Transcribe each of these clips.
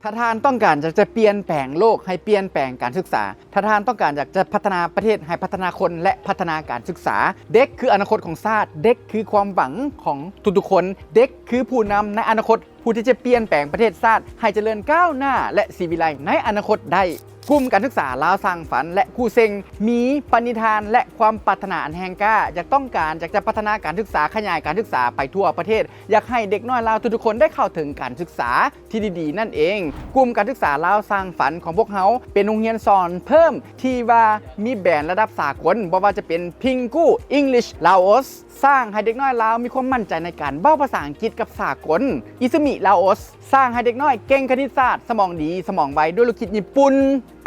ถ้าท่านต้องการจะเปลี่ยนแปลงโลกให้เปลี่ยนแปลงการศึกษาถ้าท่านต้องการอยากจะพัฒนาประเทศให้พัฒนาคนและพัฒนาการศึกษาเด็กคืออนาคตของชาติเด็กคือความหวังของทุกๆคนเด็กคือผู้นำในอนาคตผู้ที่จะเปลี่ยนแปลงประเทศชาติให้เจริญก้าวหน้าและสีวิไลในอนาคตได้กลุ่มการศึกษาลาวสร้างฝันและครูเซ็งมีปณิธานและความปรารถนาอันแห่งกล้าอยากต้องการอยากจะพัฒนาการศึกษาขยายการศึกษาไปทั่วประเทศอยากให้เด็กน้อยลาวทุกๆคนได้เข้าถึงการศึกษาที่ดีๆนั่นเองกลุ่มการศึกษาลาวสร้างฝันของพวกเขาเป็นโรงเรียนสอนเพิ่มที่ว่ามีแบรนด์ระดับสากลบ่ว่าจะเป็นพิงกู้ English Laos สร้างให้เด็กน้อยลาวมีความมั่นใจในการเบ้าภาษาอังกฤษกับสากลอิซึมิลาโอสสร้างให้เด็กน้อยเก่งคณิตศาสตร์สมองดีสมองไวด้วยลูกคิดญี่ปุ่น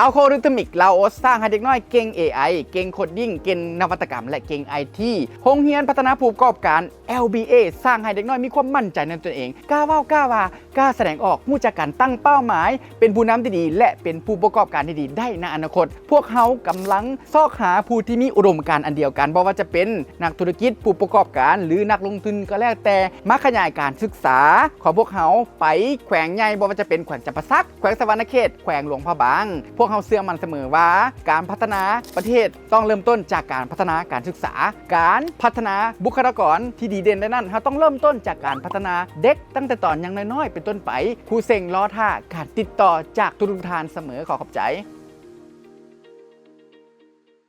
อัลโคริทึมิกลาโอสสร้างให้เด็กน้อยเก่ง AI เก่งโคดดิ้งเก่งนวัตกรรมและเก่ง IT โรงเรียนพัฒนาผู้ประกอบการ LBA สร้างให้เด็กน้อยมีความมั่นใจในตัวเองกล้าเว้ากล้าว่ากล้าแสดงออกรู้จักการตั้งเป้าหมายเป็นผู้นำที่ดีและเป็นผู้ประกอบการที่ดีได้ในอนาคตพวกเขากำลังซอกหาผู้ที่มีอุดมการณ์อันเดียวกันบ่ว่าจะเป็นนักธุรกิจผู้ประกอบการหรือนักลงทุนก็แล้วแต่มาขยายการศึกษาของพวกเขาไปแขวงใหญ่บ่ว่าจะเป็นแขวงจำปาสักแขวงสะวรรณเขตแขวงหลวงพระบางพวกเขาเชื่อมั่นเสมอว่าการพัฒนาประเทศต้องเริ่มต้นจากการพัฒนาการศึกษาการพัฒนาบุคลากรที่ดีเด่นได้นั่นเราต้องเริ่มต้นจากการพัฒนาเด็กตั้งแต่ตอนยังน้อยๆเป็นต้นไปครูเซ็งล้อท่าการติดต่อจากทุกท่านเสมอขอขอบใจ